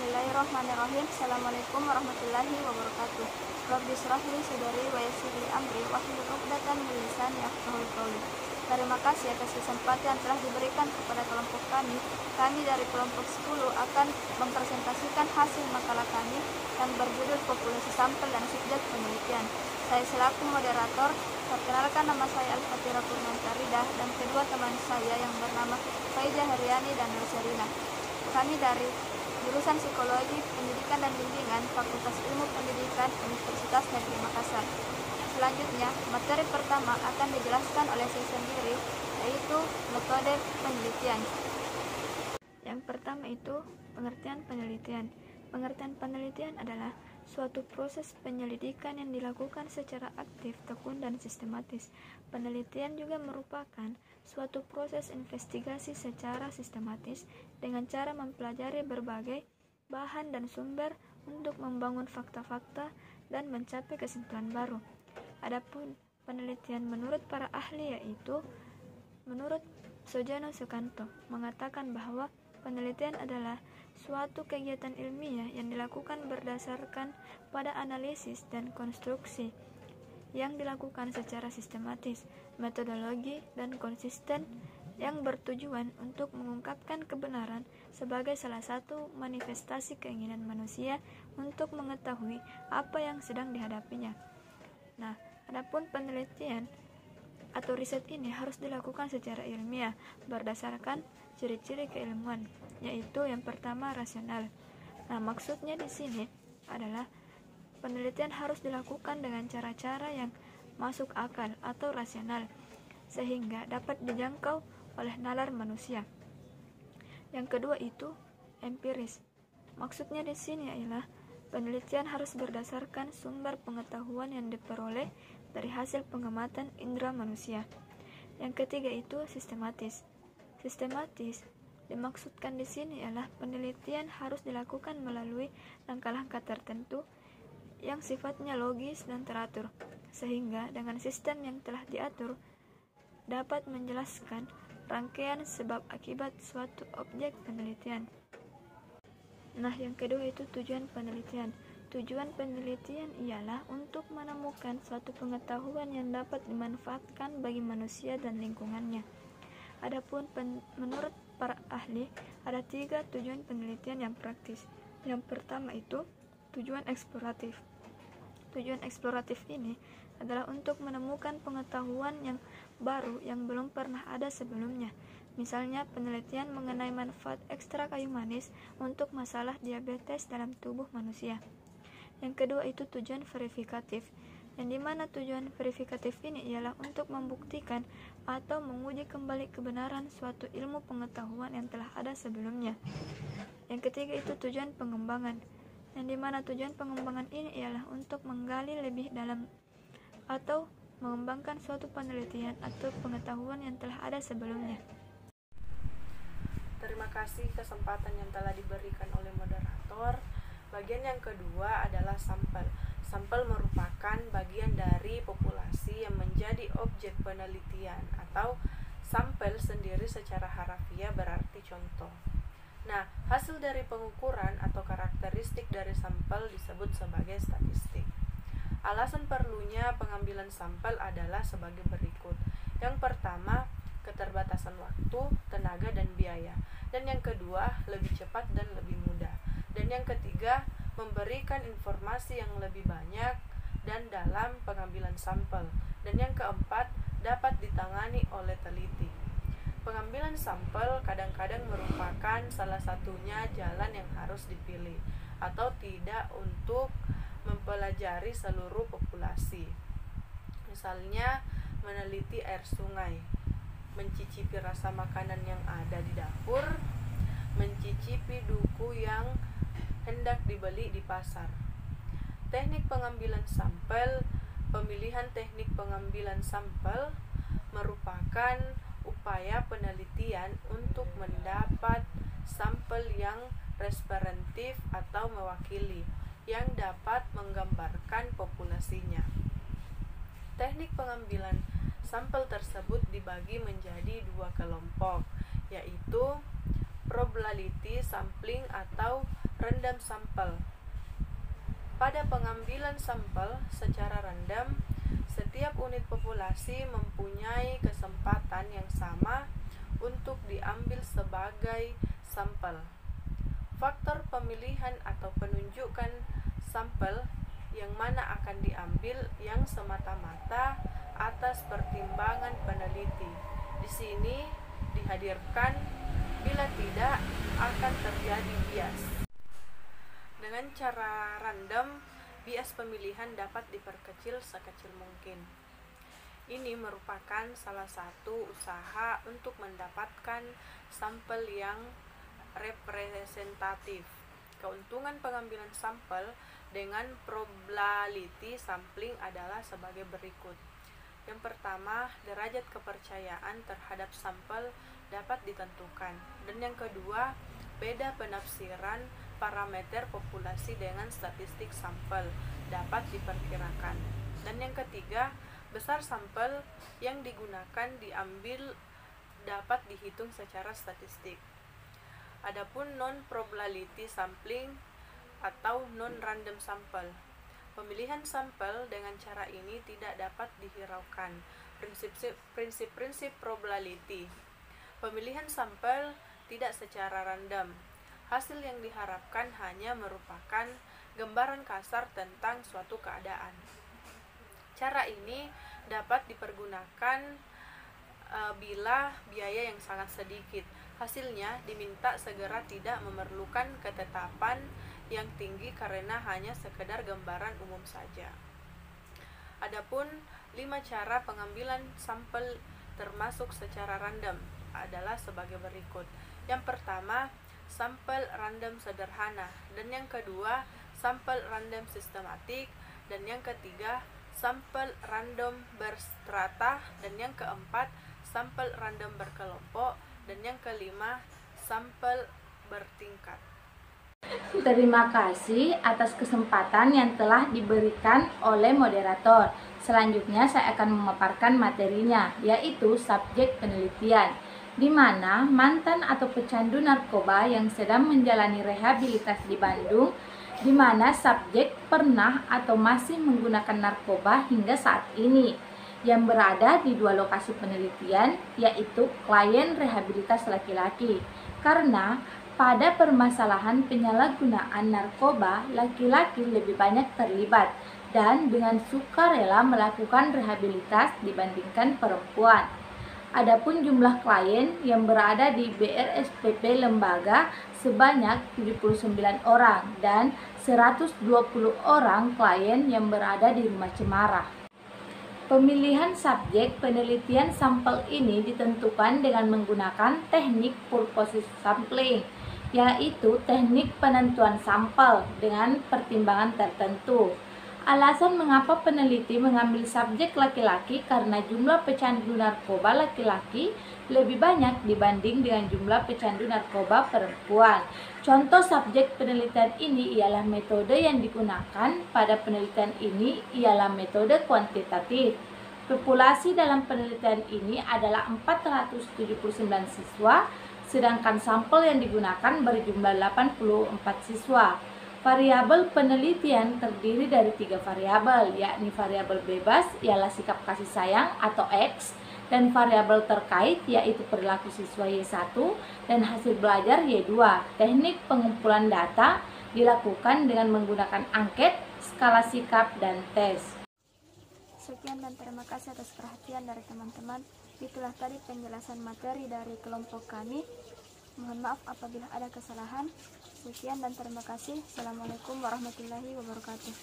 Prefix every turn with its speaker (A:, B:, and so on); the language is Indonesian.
A: Bismillahirrahmanirrahim. Assalamualaikum warahmatullahi wabarakatuh. Rabbi shrah li sadri wa yassir li amri wahlul 'uqdatam min lisani yafqahu qawli. Terima kasih atas kesempatan yang telah diberikan kepada kelompok kami. Kami dari kelompok 10 akan mempresentasikan hasil makalah kami yang berjudul Populasi Sampel dan Subjek Penelitian. Saya selaku moderator. Perkenalkan, nama saya Al-Fatira Purmantarida dan kedua teman saya yang bernama Faiza Haryani dan Nurserina. Kami dari jurusan Psikologi, Pendidikan dan Bimbingan, Fakultas Ilmu Pendidikan, Universitas Negeri Makassar. Selanjutnya, materi pertama akan dijelaskan oleh saya sendiri, yaitu metode penelitian. Yang pertama itu pengertian penelitian. Pengertian penelitian adalah suatu proses penyelidikan yang dilakukan secara aktif, tekun, dan sistematis. Penelitian juga merupakan suatu proses investigasi secara sistematis dengan cara mempelajari berbagai bahan dan sumber untuk membangun fakta-fakta dan mencapai kesimpulan baru. Adapun penelitian menurut para ahli, yaitu menurut Sojano Sukanto mengatakan bahwa penelitian adalah suatu kegiatan ilmiah yang dilakukan berdasarkan pada analisis dan konstruksi yang dilakukan secara sistematis, metodologi, dan konsisten yang bertujuan untuk mengungkapkan kebenaran sebagai salah satu manifestasi keinginan manusia untuk mengetahui apa yang sedang dihadapinya. Nah, adapun penelitian atau riset ini harus dilakukan secara ilmiah berdasarkan ciri-ciri keilmuan, yaitu yang pertama rasional. Nah, maksudnya di sini adalah penelitian harus dilakukan dengan cara-cara yang masuk akal atau rasional sehingga dapat dijangkau oleh nalar manusia. Yang kedua itu empiris. Maksudnya di sini ialah penelitian harus berdasarkan sumber pengetahuan yang diperoleh dari hasil pengamatan indera manusia. Yang ketiga itu sistematis. Sistematis dimaksudkan di sini ialah penelitian harus dilakukan melalui langkah-langkah tertentu yang sifatnya logis dan teratur, sehingga dengan sistem yang telah diatur dapat menjelaskan rangkaian sebab akibat suatu objek penelitian. Nah, yang kedua itu tujuan penelitian. Tujuan penelitian ialah untuk menemukan suatu pengetahuan yang dapat dimanfaatkan bagi manusia dan lingkungannya. Adapun menurut para ahli, ada 3 tujuan penelitian yang praktis. Yang pertama itu tujuan eksploratif. Tujuan eksploratif ini adalah untuk menemukan pengetahuan yang baru yang belum pernah ada sebelumnya. Misalnya penelitian mengenai manfaat ekstra kayu manis untuk masalah diabetes dalam tubuh manusia. Yang kedua itu tujuan verifikatif, yang dimana tujuan verifikatif ini ialah untuk membuktikan atau menguji kembali kebenaran suatu ilmu pengetahuan yang telah ada sebelumnya. Yang ketiga itu tujuan pengembangan, yang dimana tujuan pengembangan ini ialah untuk menggali lebih dalam atau mengembangkan suatu penelitian atau pengetahuan yang telah ada sebelumnya.
B: Terima kasih kesempatan yang telah diberikan oleh moderator. Bagian yang kedua adalah sampel. Sampel merupakan bagian dari populasi yang menjadi objek penelitian, atau sampel sendiri secara harafiah berarti contoh. Nah, hasil dari pengukuran atau karakteristik dari sampel disebut sebagai statistik. Alasan perlunya pengambilan sampel adalah sebagai berikut. Yang pertama, keterbatasan waktu, tenaga, dan biaya. Dan yang kedua, lebih cepat dan lebih mudah. Dan yang ketiga, memberikan informasi yang lebih banyak dan dalam pengambilan sampel. Dan yang keempat, dapat ditangani oleh teliti. Pengambilan sampel kadang-kadang merupakan salah satunya jalan yang harus dipilih atau tidak untuk mempelajari seluruh populasi. Misalnya meneliti air sungai, mencicipi rasa makanan yang ada di dapur, mencicipi duku yang hendak dibeli di pasar. Teknik pengambilan sampel. Pemilihan teknik pengambilan sampel merupakan upaya penelitian untuk mendapat sampel yang representatif atau mewakili yang dapat menggambarkan populasinya. Teknik pengambilan sampel tersebut dibagi menjadi 2 kelompok, yaitu probability sampling atau random sampel. Pada pengambilan sampel secara random, setiap unit populasi mempunyai kesempatan yang sama untuk diambil sebagai sampel. Faktor pemilihan atau penunjukan sampel yang mana akan diambil yang semata-mata atas pertimbangan peneliti. Di sini dihadirkan, bila tidak akan terjadi bias. Dengan cara random, bias pemilihan dapat diperkecil sekecil mungkin. Ini merupakan salah satu usaha untuk mendapatkan sampel yang representatif. Keuntungan pengambilan sampel dengan probability sampling adalah sebagai berikut. Yang pertama, derajat kepercayaan terhadap sampel dapat ditentukan. Dan yang kedua, beda penafsiran parameter populasi dengan statistik sampel dapat diperkirakan. Dan yang ketiga, besar sampel yang digunakan diambil dapat dihitung secara statistik. Adapun non-probability sampling atau non-random sampel, pemilihan sampel dengan cara ini tidak dapat dihiraukan prinsip-prinsip probability. Pemilihan sampel tidak secara random. Hasil yang diharapkan hanya merupakan gambaran kasar tentang suatu keadaan. Cara ini dapat dipergunakan bila biaya yang sangat sedikit. Hasilnya diminta segera tidak memerlukan ketetapan yang tinggi karena hanya sekedar gambaran umum saja. Adapun 5 cara pengambilan sampel termasuk secara random adalah sebagai berikut. Yang pertama, sampel random sederhana, dan yang kedua, sampel random sistematik, dan yang ketiga, sampel random berstrata, dan yang keempat, sampel random berkelompok, dan yang kelima, sampel bertingkat.
C: Terima kasih atas kesempatan yang telah diberikan oleh moderator. Selanjutnya saya akan memaparkan materinya, yaitu subjek penelitian, di mana mantan atau pecandu narkoba yang sedang menjalani rehabilitasi di Bandung, di mana subjek pernah atau masih menggunakan narkoba hingga saat ini, yang berada di 2 lokasi penelitian, yaitu klien rehabilitas laki-laki. Karena pada permasalahan penyalahgunaan narkoba, laki-laki lebih banyak terlibat dan dengan sukarela melakukan rehabilitas dibandingkan perempuan. Adapun jumlah klien yang berada di BRSPP Lembaga sebanyak 79 orang dan 120 orang klien yang berada di Rumah Cemara. Pemilihan subjek penelitian sampel ini ditentukan dengan menggunakan teknik purposive sampling, yaitu teknik penentuan sampel dengan pertimbangan tertentu. Alasan mengapa peneliti mengambil subjek laki-laki karena jumlah pecandu narkoba laki-laki lebih banyak dibanding dengan jumlah pecandu narkoba perempuan. Contoh subjek penelitian ini ialah metode yang digunakan pada penelitian ini ialah metode kuantitatif. Populasi dalam penelitian ini adalah 479 siswa, sedangkan sampel yang digunakan berjumlah 84 siswa. Variabel penelitian terdiri dari 3 variabel, yakni variabel bebas ialah sikap kasih sayang atau X, dan variabel terkait yaitu perilaku siswa Y1 dan hasil belajar Y2. Teknik pengumpulan data dilakukan dengan menggunakan angket, skala sikap, dan tes.
A: Sekian dan terima kasih atas perhatian dari teman-teman. Itulah tadi penjelasan materi dari kelompok kami. Mohon maaf apabila ada kesalahan. Sekian dan terima kasih. Assalamualaikum warahmatullahi wabarakatuh.